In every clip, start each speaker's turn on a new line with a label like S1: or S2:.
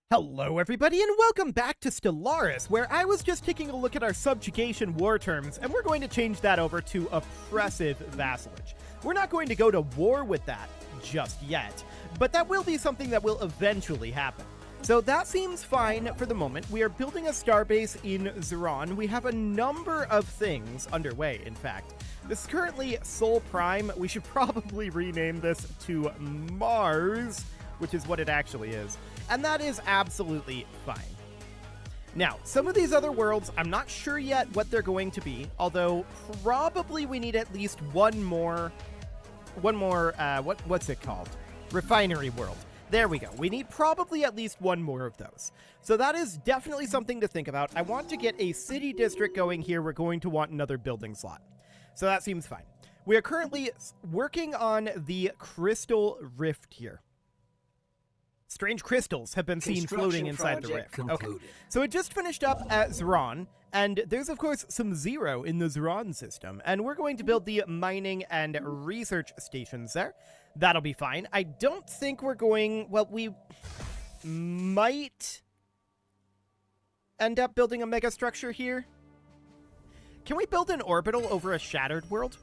S1: Hello everybody and welcome back to Stellaris, where I was just taking a look at our subjugation war terms, and we're going to change that over to oppressive vassalage. We're not going to go to war with that just yet, but that will be something that will eventually happen. So that seems fine for the moment. We are building a starbase in Zeron. We have a number of things underway, in fact. This is currently Sol Prime. We should probably rename this to Mars, which is what it actually is. And that is absolutely fine. Now, some of these other worlds, I'm not sure yet what they're going to be, although probably we need at least one more, what's it called? Refinery world. There we go. We need probably at least one more of those. So that is definitely something to think about. I want to get a city district going here. We're going to want another building slot. So that seems fine. We are currently working on the crystal rift here. Strange crystals have been seen floating inside the rift. Okay, so it just finished up at Zeron, and there's of course some zero in the Zeron system, and we're going to build the mining and research stations there. That'll be fine. I don't think we're going, well, we might end up building a megastructure here. Can we build an orbital over a shattered world?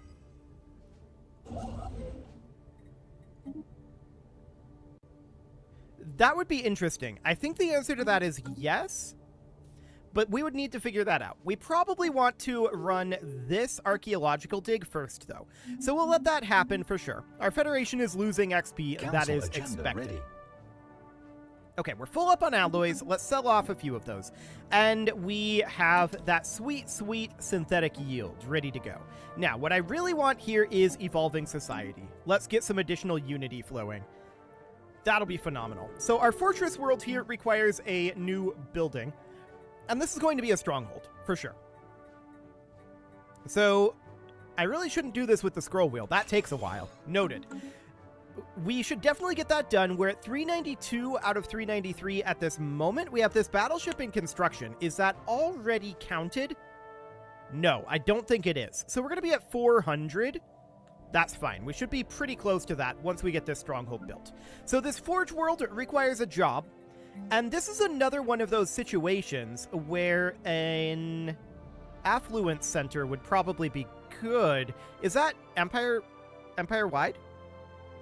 S1: That would be interesting. I think the answer to that is yes, but we would need to figure that out. We probably want to run this archaeological dig first, though. So we'll let that happen for sure. Our Federation is losing XP. Council that is expected. Ready. Okay, we're full up on alloys. Let's sell off a few of those. And we have that sweet, sweet synthetic yield ready to go. Now, what I really want here is evolving society. Let's get some additional unity flowing. That'll be phenomenal. So our fortress world here requires a new building, and this is going to be a stronghold, for sure. So I really shouldn't do this with the scroll wheel. That takes a while. Noted. We should definitely get that done. We're at 392 out of 393 at this moment. We have this battleship in construction. Is that already counted? No, I don't think it is. So we're going to be at 400. That's fine. We should be pretty close to that once we get this stronghold built. So this forge world requires a job, and this is another one of those situations where an affluence center would probably be good. Is that Empire-wide?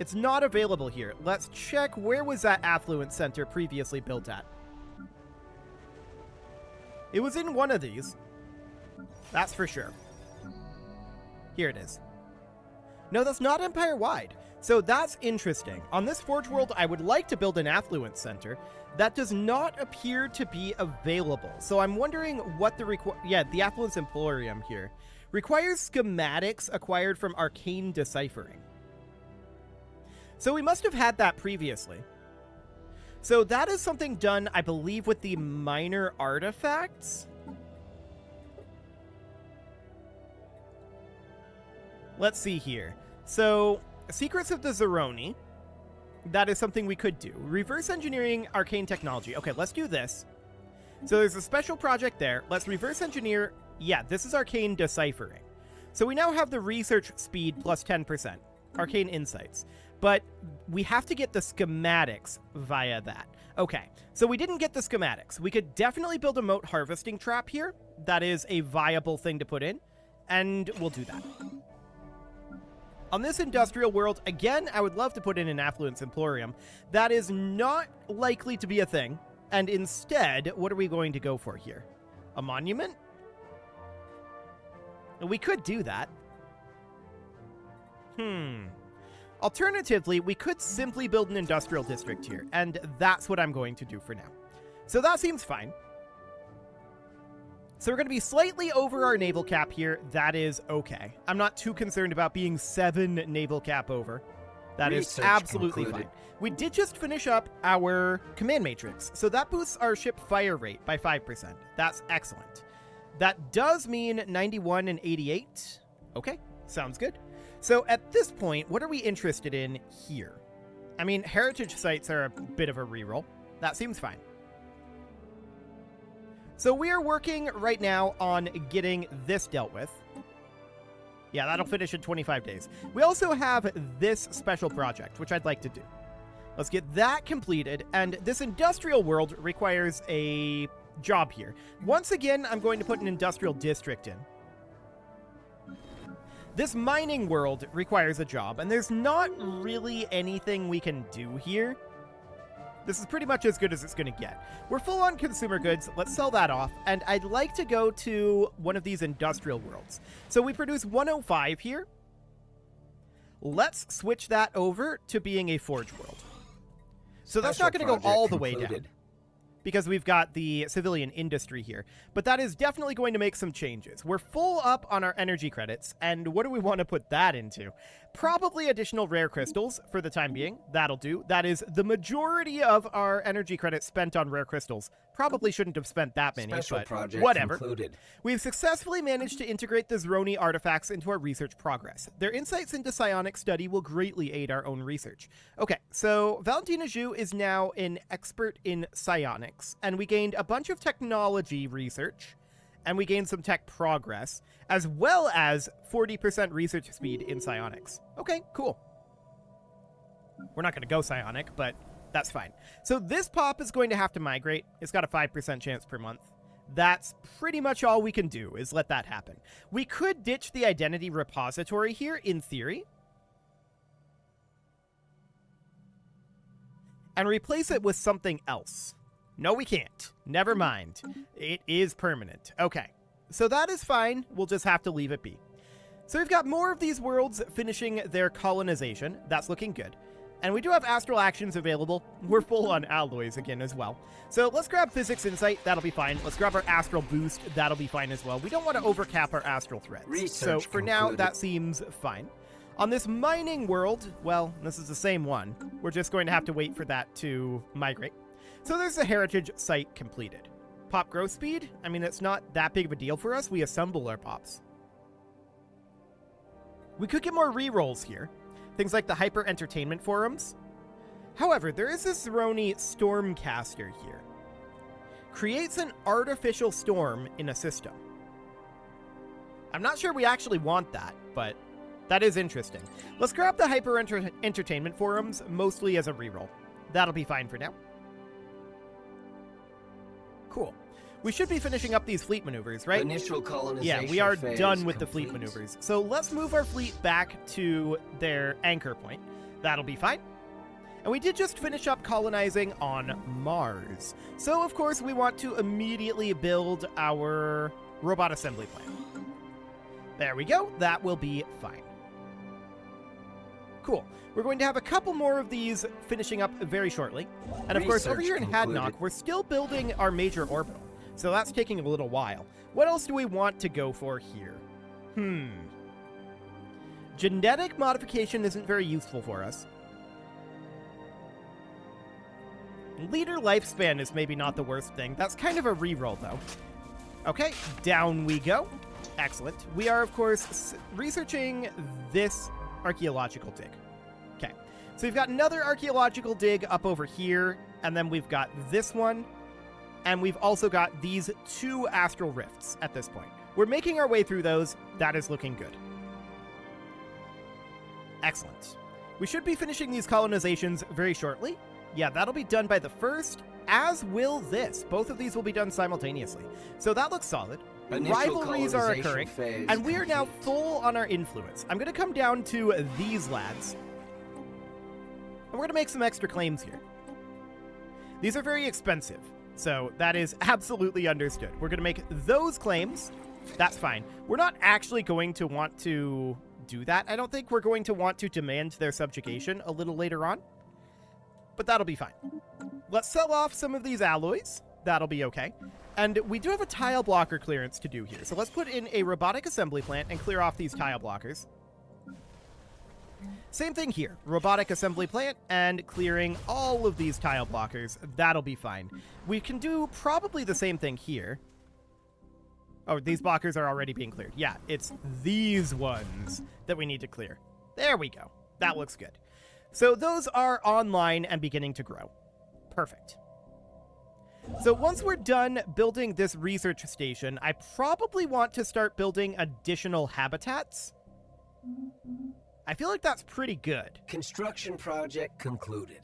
S1: It's not available here. Let's check, where was that affluence center previously built at? It was in one of these. That's for sure. Here it is. No, that's not Empire-wide. So that's interesting. On this Forge World, I would like to build an affluence center. That does not appear to be available. So I'm wondering what the the Affluence Emporium here requires schematics acquired from arcane Deciphering. So we must have had that previously. So that is something done, I believe, with the minor artifacts. Let's see here. So, Secrets of the Zeroni. That is something we could do. Reverse engineering arcane technology. Okay, let's do this. So there's a special project there. Let's reverse engineer. Yeah, this is arcane deciphering. So we now have the research speed plus 10%. Arcane insights. But we have to get the schematics via that. Okay, so we didn't get the schematics. We could definitely build a moat harvesting trap here. That is a viable thing to put in. And we'll do that. On this industrial world, again, I would love to put in an Affluence Emporium. That is not likely to be a thing. And instead, what are we going to go for here? A monument? We could do that. Alternatively, we could simply build an industrial district here, and that's what I'm going to do for now. So that seems fine. So we're going to be slightly over our naval cap here. That is okay. I'm not too concerned about being 7 naval cap over. That is absolutely fine. We did just finish up our command matrix, so that boosts our ship fire rate by 5%. That's excellent. That does mean 91 and 88. Okay, sounds good. So at this point, what are we interested in here? I mean, heritage sites are a bit of a reroll. That seems fine. So we are working right now on getting this dealt with. Yeah, that'll finish in 25 days. We also have this special project, which I'd like to do. Let's get that completed, and this industrial world requires a job here. Once again, I'm going to put an industrial district in. This mining world requires a job, and there's not really anything we can do here. This is pretty much as good as it's going to get. We're full on consumer goods. Let's sell that off, and I'd like to go to one of these industrial worlds. So we produce 105 here. Let's switch that over to being a forge world. So that's not going to go all the way down, because we've got the civilian industry here. But that is definitely going to make some changes. We're full up on our energy credits, and what do we want to put that into? Probably additional rare crystals for the time being. That'll do. That is the majority of our energy credits spent on rare crystals. Probably shouldn't have spent that many, but whatever. We've successfully managed to integrate the Zroni artifacts into our research progress. Their insights into psionic study will greatly aid our own research. Okay, so Valentina Zhu is now an expert in psionics, and we gained a bunch of technology research, and we gained some tech progress, as well as 40% research speed in psionics. Okay, cool. We're not going to go psionic, but that's fine. So this pop is going to have to migrate. It's got a 5% chance per month. That's pretty much all we can do, is let that happen. We could ditch the identity repository here, in theory, and replace it with something else. No, we can't. Never mind. It is permanent. Okay. So that is fine. We'll just have to leave it be. So we've got more of these worlds finishing their colonization. That's looking good. And we do have astral actions available. We're full on alloys again as well. So let's grab physics insight. That'll be fine. Let's grab our astral boost. That'll be fine as well. We don't want to overcap our astral threats. So for now, that seems fine. On this mining world, well, this is the same one. We're just going to have to wait for that to migrate. So there's the heritage site completed. Pop growth speed? I mean, it's not that big of a deal for us. We assemble our pops. We could get more rerolls here. Things like the hyper entertainment forums. However, there is this Zroni Stormcaster here. Creates an artificial storm in a system. I'm not sure we actually want that, but that is interesting. Let's grab the hyper entertainment forums, mostly as a reroll. That'll be fine for now. Cool. We should be finishing up these fleet maneuvers, right?
S2: Initial colonization.
S1: Yeah, we are done with the fleet maneuvers. So let's move our fleet back to their anchor point. That'll be fine. And we did just finish up colonizing on Mars. So, of course, we want to immediately build our robot assembly plant. There we go. That will be fine. Cool. We're going to have a couple more of these finishing up very shortly. And of course, over here in Hadnock, we're still building our major orbital. So that's taking a little while. What else do we want to go for here? Genetic modification isn't very useful for us. Leader lifespan is maybe not the worst thing. That's kind of a reroll, though. Okay, down we go. Excellent. We are, of course, researching this archaeological dig. Okay, so we've got another archaeological dig up over here, and then we've got this one, and we've also got these two astral rifts at this point. We're making our way through those. That is looking good. Excellent. We should be finishing these colonizations very shortly. Yeah, that'll be done by the 1st, as will this. Both of these will be done simultaneously. So that looks solid. Rivalries are occurring, and we are now full on our influence. I'm going to come down to these lads, and we're going to make some extra claims here. These are very expensive, so that is absolutely understood. We're going to make those claims. That's fine. We're not actually going to want to do that. I don't think we're going to want to demand their subjugation a little later on, but that'll be fine. Let's sell off some of these alloys. That'll be okay. And we do have a tile blocker clearance to do here. So let's put in a robotic assembly plant and clear off these tile blockers. Same thing here. Robotic assembly plant and clearing all of these tile blockers. That'll be fine. We can do probably the same thing here. Oh, these blockers are already being cleared. Yeah, it's these ones that we need to clear. There we go. That looks good. So those are online and beginning to grow. Perfect. So once we're done building this research station, I probably want to start building additional habitats. I feel like that's pretty good.
S2: Construction project concluded.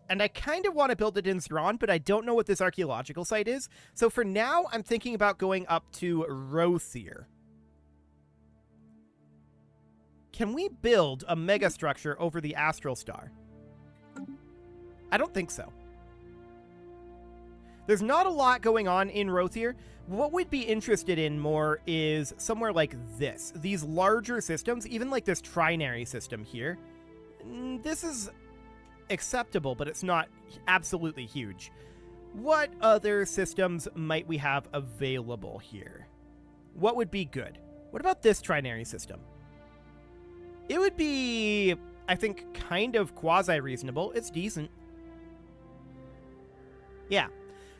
S1: And I kind of want to build it in Thrawn, but I don't know what this archaeological site is. So for now, I'm thinking about going up to Rothier. Can we build a megastructure over the astral star? I don't think so. There's not a lot going on in Rothier. What we'd be interested in more is somewhere like this. These larger systems, even like this trinary system here. This is acceptable, but it's not absolutely huge. What other systems might we have available here? What would be good? What about this trinary system? It would be, I think, kind of quasi-reasonable. It's decent. Yeah.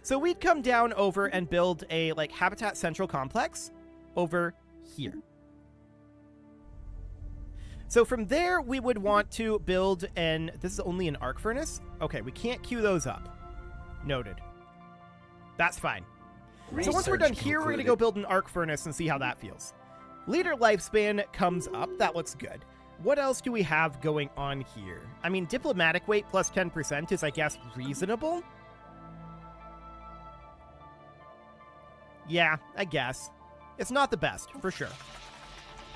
S1: So we'd come down over and build a, like, Habitat Central Complex over here. So from there, we would want to build an... This is only an arc furnace? Okay, we can't queue those up. Noted. That's fine. So once we're done here, we're going to go build an arc furnace and see how that feels. Leader lifespan comes up. That looks good. What else do we have going on here? I mean, diplomatic weight plus 10% is, I guess, reasonable. Yeah, I guess. It's not the best, for sure.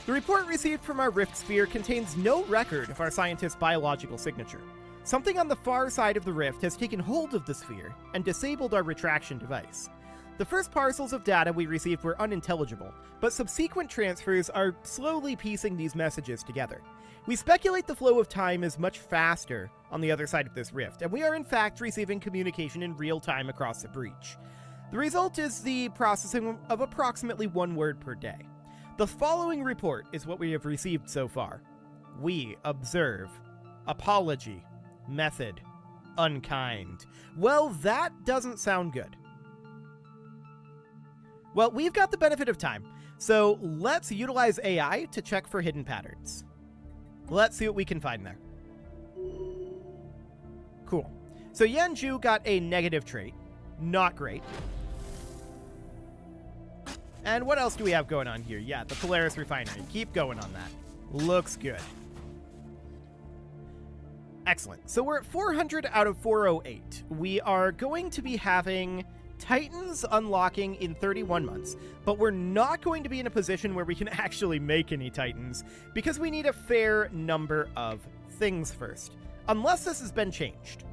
S1: The report received from our rift sphere contains no record of our scientist's biological signature. Something on the far side of the rift has taken hold of the sphere and disabled our retraction device. The first parcels of data we received were unintelligible, but subsequent transfers are slowly piecing these messages together. We speculate the flow of time is much faster on the other side of this rift, and we are in fact receiving communication in real time across the breach. The result is the processing of approximately 1 word per day. The following report is what we have received so far. We observe. Apology. Method. Unkind. Well, that doesn't sound good. Well, we've got the benefit of time, so let's utilize AI to check for hidden patterns. Let's see what we can find there. Cool. So Yanju got a negative trait. Not great. And what else do we have going on here? Yeah, the Polaris refinery. Keep going on that. Looks good. Excellent. So we're at 400 out of 408. We are going to be having Titans unlocking in 31 months, but we're not going to be in a position where we can actually make any Titans because we need a fair number of things first, unless this has been changed.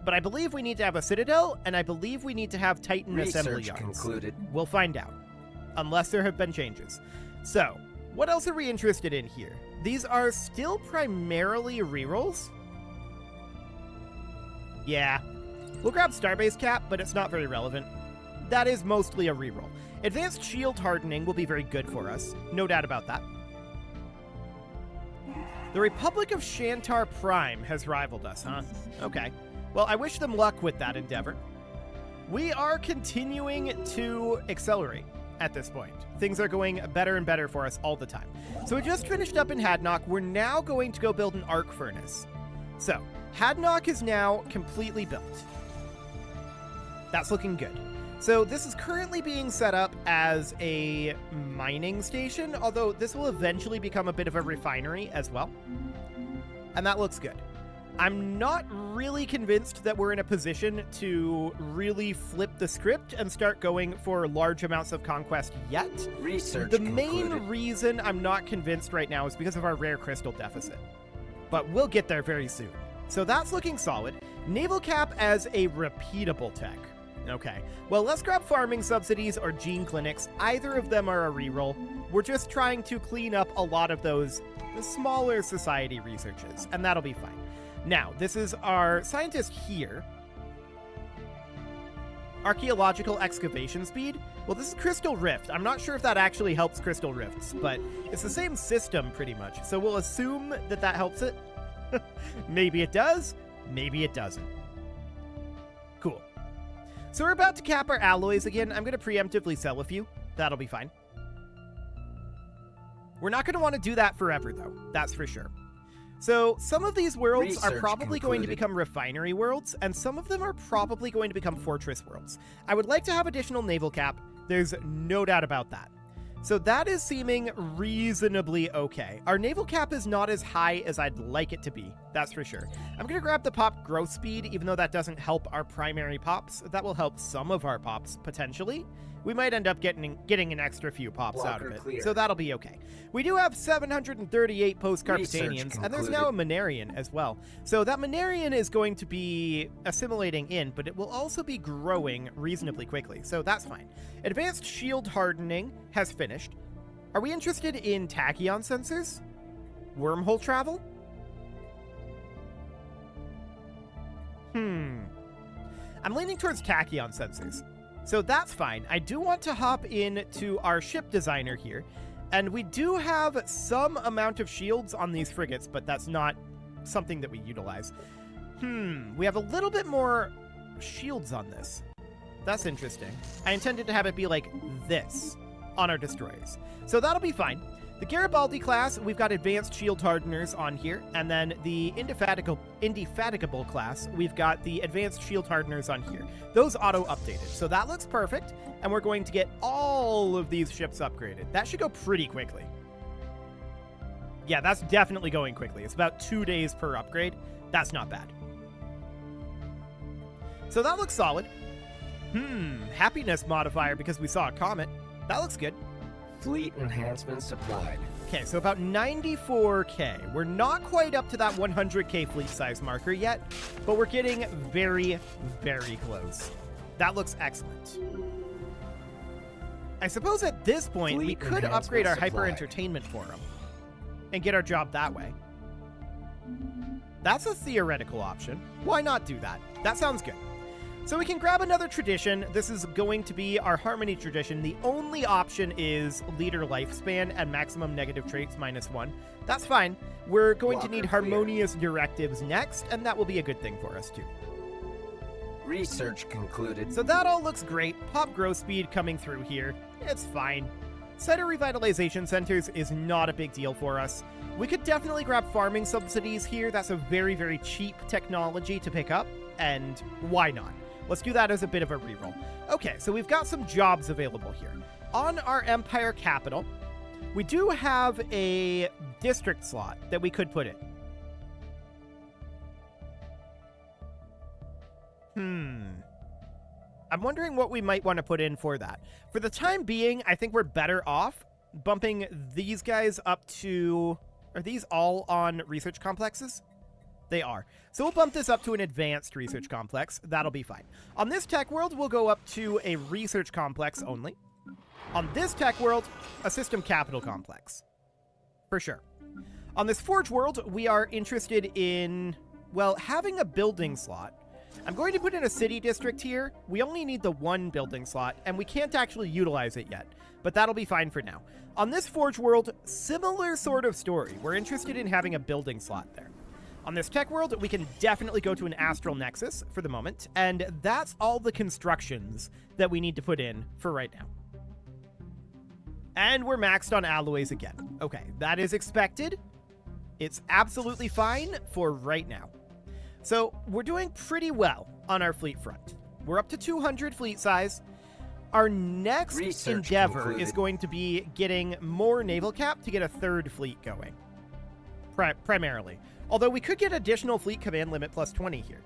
S1: But I believe we need to have a Citadel, and I believe we need to have Titan assembly yards.
S2: Concluded.
S1: We'll find out, unless there have been changes. So, what else are we interested in here? These are still primarily rerolls. Yeah. We'll grab Starbase Cap, but it's not very relevant. That is mostly a reroll. Advanced Shield Hardening will be very good for us. No doubt about that. The Republic of Shantar Prime has rivaled us, huh? Okay. Well, I wish them luck with that endeavor. We are continuing to accelerate at this point. Things are going better and better for us all the time. So we just finished up in Hadnock. We're now going to go build an arc furnace. So, Hadnock is now completely built. That's looking good. So this is currently being set up as a mining station, although this will eventually become a bit of a refinery as well. And that looks good. I'm not really convinced that we're in a position to really flip the script and start going for large amounts of conquest yet.
S2: Research
S1: The
S2: concluded.
S1: main reason I'm not convinced right now is because of our rare crystal deficit. But we'll get there very soon. So that's looking solid. Naval Cap as a repeatable tech. Okay, well, let's grab farming subsidies or gene clinics. Either of them are a reroll. We're just trying to clean up a lot of those smaller society researches, and that'll be fine. Now, this is our scientist here. Archaeological excavation speed. Well, this is Crystal Rift. I'm not sure if that actually helps Crystal Rifts, but it's the same system pretty much. So we'll assume that that helps it. Maybe it does, maybe it doesn't. Cool. So we're about to cap our alloys again. I'm going to preemptively sell a few. That'll be fine. We're not going to want to do that forever, though. That's for sure. So some of these worlds are probably going to become refinery worlds, and some of them are probably going to become fortress worlds. I would like to have additional naval cap. There's no doubt about that. So that is seeming reasonably okay. Our naval cap is not as high as I'd like it to be, that's for sure. I'm going to grab the pop growth speed, even though that doesn't help our primary pops. That will help some of our pops, potentially. We might end up getting an extra few pops out of it,
S2: Clear.
S1: so that'll be okay. We do have 738 post-Carpetanians, and there's now a Manarian as well. So that Manarian is going to be assimilating in, but it will also be growing reasonably quickly, so that's fine. Advanced shield hardening has finished. Are we interested in tachyon sensors? Wormhole travel? I'm leaning towards tachyon sensors. So that's fine. I do want to hop into our ship designer here, and we do have some amount of shields on these frigates, but that's not something that we utilize. We have a little bit more shields on this. That's interesting. I intended to have it be like this on our destroyers. So that'll be fine. The Garibaldi class, we've got advanced shield hardeners on here, and then the Indefatigable class, we've got the advanced shield hardeners on here. Those auto-updated, so that looks perfect, and we're going to get all of these ships upgraded. That should go pretty quickly. Yeah, that's definitely going quickly. It's about 2 days per upgrade. That's not bad. So that looks solid. Happiness modifier because we saw a comet. That looks good.
S2: Fleet enhancement supplied.
S1: Okay, so about 94k. We're not quite up to that 100k fleet size marker yet, but we're getting very, very close. That looks excellent. I suppose at this point, we could upgrade our hyper entertainment forum and get our job that way. That's a theoretical option. Why not do that? That sounds good. So we can grab another tradition. This is going to be our Harmony tradition. The only option is leader lifespan and maximum negative traits -1. That's fine. We're going to need harmonious directives next, and that will be a good thing for us too.
S2: Research concluded.
S1: So that all looks great. Pop growth speed coming through here. It's fine. Site revitalization centers is not a big deal for us. We could definitely grab farming subsidies here. That's a very, very cheap technology to pick up, and why not? Let's do that as a bit of a reroll. Okay, so we've got some jobs available here. On our Empire capital, we do have a district slot that we could put in. I'm wondering what we might want to put in for that. For the time being, I think we're better off bumping these guys up to... Are these all on research complexes? They are. So we'll bump this up to an advanced research complex. That'll be fine. On this tech world, we'll go up to a research complex only. On this tech world, a system capital complex. For sure. On this forge world, we are interested in, well, having a building slot. I'm going to put in a city district here. We only need the one building slot, and we can't actually utilize it yet. But that'll be fine for now. On this forge world, similar sort of story. We're interested in having a building slot there. On this tech world, we can definitely go to an astral nexus for the moment, and that's all the constructions that we need to put in for right now. And we're maxed on alloys again. Okay, that is expected. It's absolutely fine for right now. So we're doing pretty well on our fleet front. We're up to 200 fleet size. Our next endeavor is going to be getting more naval cap to get a third fleet going. Primarily. Although we could get additional fleet command limit plus 20 here.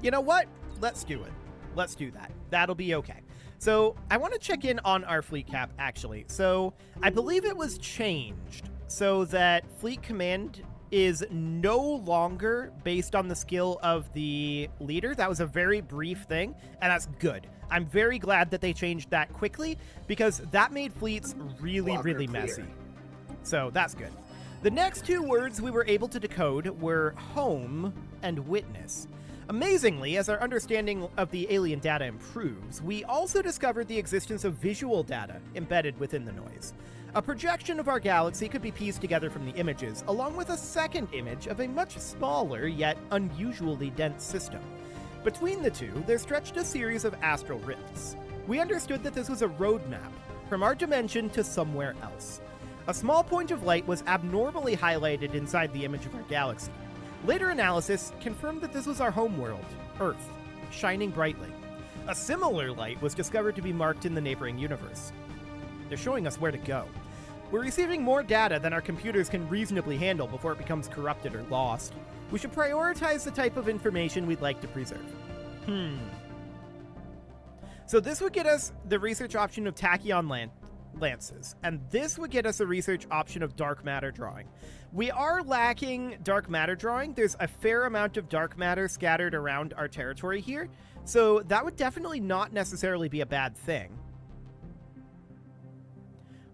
S1: You know what? Let's do it. Let's do that. That'll be okay. So I want to check in on our fleet cap, actually. So I believe it was changed so that fleet command is no longer based on the skill of the leader. That was a very brief thing, and that's good. I'm very glad that they changed that quickly because that made fleets really, really messy. So that's good. The next two words we were able to decode were home and witness. Amazingly, as our understanding of the alien data improves, we also discovered the existence of visual data embedded within the noise. A projection of our galaxy could be pieced together from the images, along with a second image of a much smaller yet unusually dense system. Between the two, there stretched a series of astral rifts. We understood that this was a roadmap from our dimension to somewhere else. A small point of light was abnormally highlighted inside the image of our galaxy. Later analysis confirmed that this was our homeworld, Earth, shining brightly. A similar light was discovered to be marked in the neighboring universe. They're showing us where to go. We're receiving more data than our computers can reasonably handle before it becomes corrupted or lost. We should prioritize the type of information we'd like to preserve. So this would get us the research option of tachyon lances, and this would get us a research option of dark matter drawing. We are lacking dark matter drawing. There's a fair amount of dark matter scattered around our territory here, so that would definitely not necessarily be a bad thing.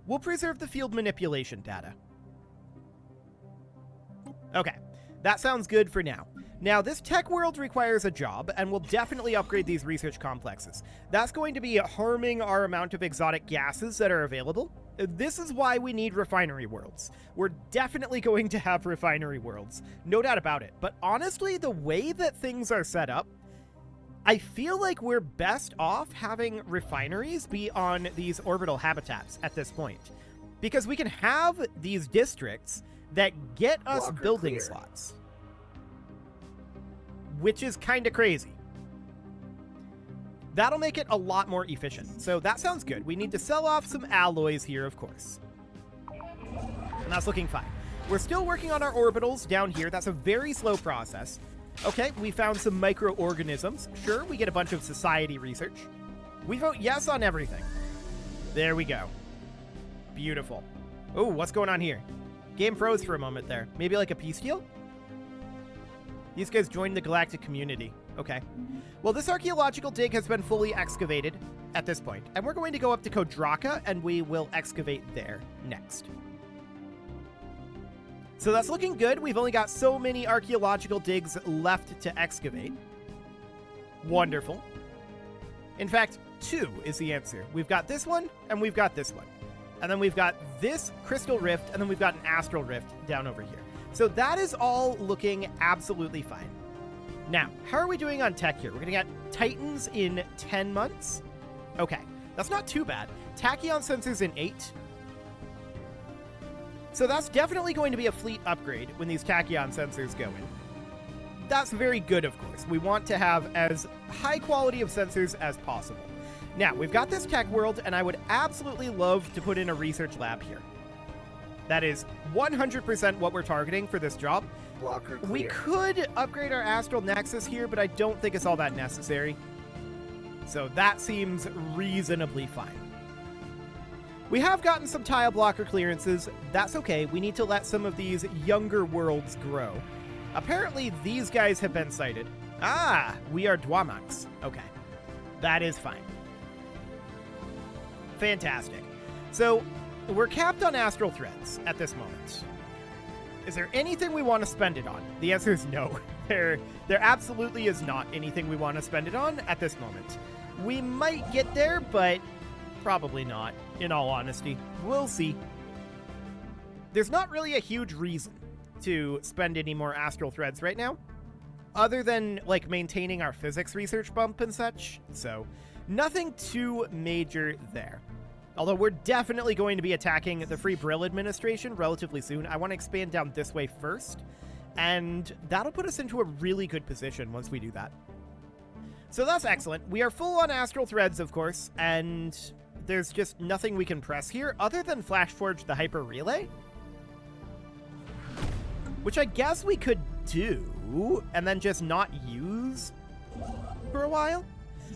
S1: We'll preserve the field manipulation data. Okay, that sounds good for now. Now, this tech world requires a job, and we'll definitely upgrade these research complexes. That's going to be harming our amount of exotic gases that are available. This is why we need refinery worlds. We're definitely going to have refinery worlds, no doubt about it. But honestly, the way that things are set up, I feel like we're best off having refineries be on these orbital habitats at this point, because we can have these districts that get us
S2: Blocker
S1: building
S2: clear.
S1: slots, which is kind of crazy. That'll make it a lot more efficient. So that sounds good. We need to sell off some alloys here, of course. And that's looking fine. We're still working on our orbitals down here. That's a very slow process. Okay, we found some microorganisms. Sure, we get a bunch of society research. We vote yes on everything. There we go. Beautiful. Oh, what's going on here? Game froze for a moment there. Maybe like a peace deal? These guys joined the Galactic community. Okay. Well, this archaeological dig has been fully excavated at this point, and we're going to go up to Kodraka, and we will excavate there next. So that's looking good. We've only got so many archaeological digs left to excavate. Wonderful. In fact, 2 is the answer. We've got this one, and we've got this one. And then we've got this crystal rift, and then we've got an astral rift down over here. So that is all looking absolutely fine. Now, how are we doing on tech here? We're going to get Titans in 10 months? Okay, that's not too bad. Tachyon sensors in 8. So that's definitely going to be a fleet upgrade when these tachyon sensors go in. That's very good, of course. We want to have as high quality of sensors as possible. Now, we've got this tech world, and I would absolutely love to put in a research lab here. That is 100% what we're targeting for this job.
S2: Blocker clear.
S1: We could upgrade our astral nexus here, but I don't think it's all that necessary. So that seems reasonably fine. We have gotten some tile blocker clearances. That's okay. We need to let some of these younger worlds grow. Apparently, these guys have been sighted. Ah, we are Dwamax. Okay, that is fine. Fantastic. So we're capped on astral threads at this moment. Is there anything we want to spend it on? The answer is no. There absolutely is not anything we want to spend it on at this moment. We might get there, but probably not, in all honesty. We'll see. There's not really a huge reason to spend any more astral threads right now, other than, like, maintaining our physics research bump and such. So, nothing too major there. Although we're definitely going to be attacking the Free Brill administration relatively soon. I want to expand down this way first, and that'll put us into a really good position once we do that. So that's excellent. We are full on astral threads, of course, and there's just nothing we can press here other than Flash Forge the Hyper Relay, which I guess we could do and then just not use for a while.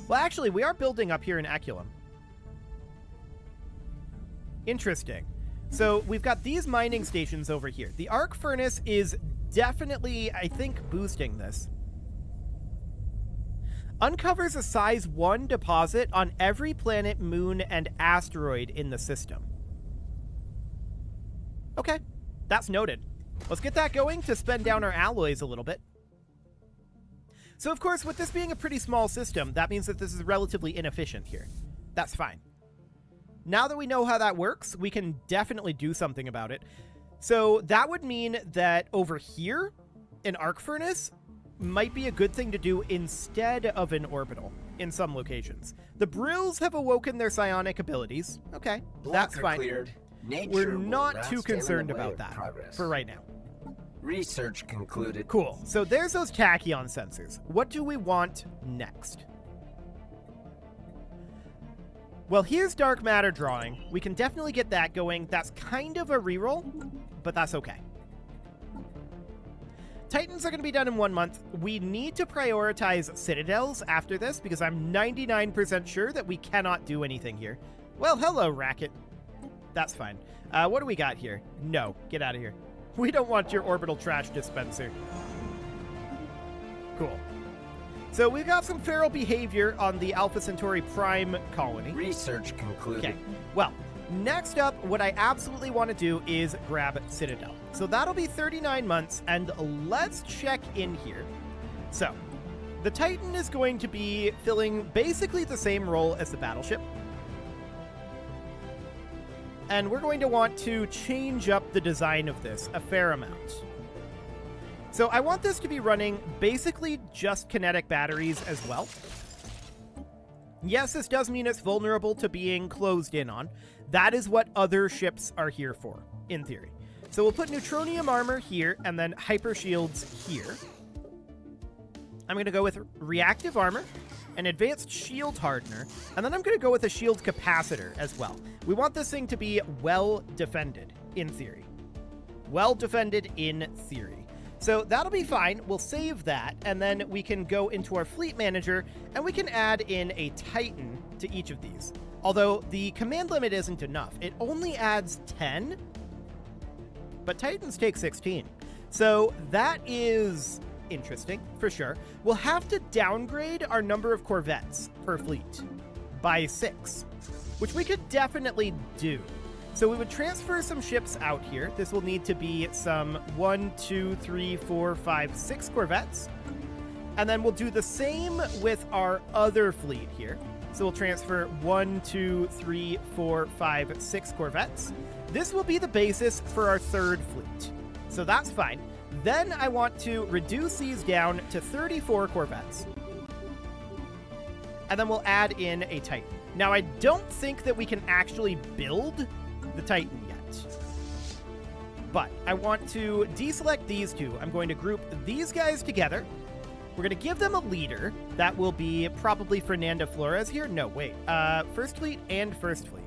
S1: Well, actually, we are building up here in Eculum. Interesting. So we've got these mining stations over here. The arc furnace is definitely, I think, boosting this. Uncovers a size 1 deposit on every planet, moon, and asteroid in the system. Okay, that's noted. Let's get that going to spend down our alloys a little bit. So, of course, with this being a pretty small system, that means that this is relatively inefficient here. That's fine. Now that we know how that works, we can definitely do something about it. So that would mean that over here, an arc furnace might be a good thing to do instead of an orbital in some locations. The Brills have awoken their psionic abilities. Okay, that's fine.
S2: Cleared.
S1: We're not too concerned about that for right now.
S2: Research concluded.
S1: Cool. So there's those tachyon sensors. What do we want next? Well, here's dark matter drawing. We can definitely get that going. That's kind of a reroll, but that's okay. Titans are going to be done in 1 month. We need to prioritize citadels after this because I'm 99% sure that we cannot do anything here. Well, hello, Racket. That's fine. What do we got here? No, get out of here. We don't want your orbital trash dispenser. Cool. So we've got some feral behavior on the Alpha Centauri Prime colony.
S2: Research concluded.
S1: Okay, well, next up, what I absolutely want to do is grab Citadel. So that'll be 39 months, and let's check in here. So, the Titan is going to be filling basically the same role as the battleship. And we're going to want to change up the design of this a fair amount. So I want this to be running basically just kinetic batteries as well. Yes, this does mean it's vulnerable to being closed in on. That is what other ships are here for, in theory. So we'll put neutronium armor here and then hyper shields here. I'm going to go with reactive armor, an advanced shield hardener, and then I'm going to go with a shield capacitor as well. We want this thing to be well defended, in theory. Well defended in theory. So that'll be fine. We'll save that, and then we can go into our fleet manager, and we can add in a Titan to each of these. Although the command limit isn't enough. It only adds 10, but Titans take 16. So that is interesting, for sure. We'll have to downgrade our number of Corvettes per fleet by 6, which we could definitely do. So we would transfer some ships out here. This will need to be some 1, 2, 3, 4, 5, 6 Corvettes. And then we'll do the same with our other fleet here. So we'll transfer 1, 2, 3, 4, 5, 6 Corvettes. This will be the basis for our third fleet. So that's fine. Then I want to reduce these down to 34 Corvettes. And then we'll add in a Titan. Now, I don't think that we can actually build the Titan yet. But I want to deselect these two. I'm going to group these guys together. We're going to give them a leader. That will be probably Fernanda Flores here. No, wait. First Fleet and First Fleet.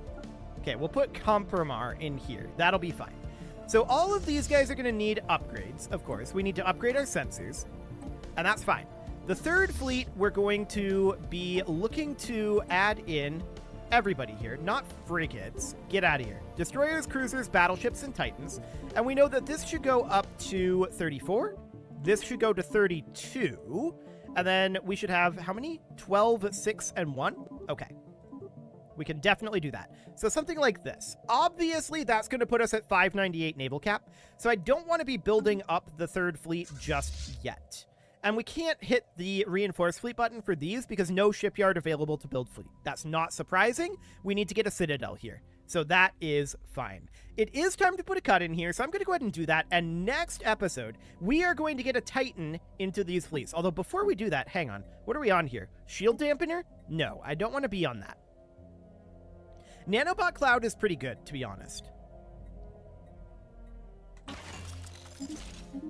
S1: Okay, we'll put Compromar in here. That'll be fine. So all of these guys are going to need upgrades, of course. We need to upgrade our sensors, and that's fine. The third fleet, we're going to be looking to add in everybody here, not frigates. Get out of here. Destroyers, cruisers, battleships, and Titans. And we know that this should go up to 34. This should go to 32. And then we should have, how many? 12, 6, and 1? Okay. We can definitely do that. So something like this. Obviously, that's going to put us at 598 naval cap. So I don't want to be building up the third fleet just yet. And we can't hit the reinforced fleet button for these because no shipyard available to build fleet. That's not surprising. We need to get a citadel here. So that is fine. It is time to put a cut in here, so I'm going to go ahead and do that. And next episode, we are going to get a Titan into these fleets. Although before we do that, hang on. What are we on here? Shield dampener? No, I don't want to be on that. Nanobot Cloud is pretty good, to be honest.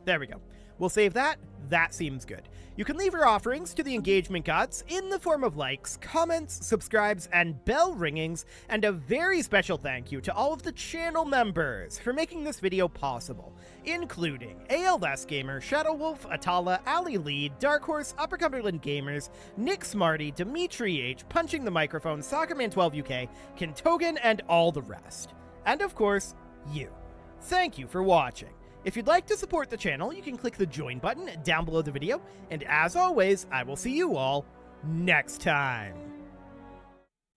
S1: There we go. We'll save that. That seems good. You can leave your offerings to the engagement gods in the form of likes, comments, subscribes, and bell ringings, and a very special thank you to all of the channel members for making this video possible, including ALS Gamer, Shadow Wolf, Atala, Ali Lee, Dark Horse, Upper Cumberland Gamers, Nick Smarty, Dimitri H, Punching the Microphone, Soccerman12 UK, Kintogan, and all the rest. And of course, you. Thank you for watching. If you'd like to support the channel, you can click the join button down below the video, and as always, I will see you all next time.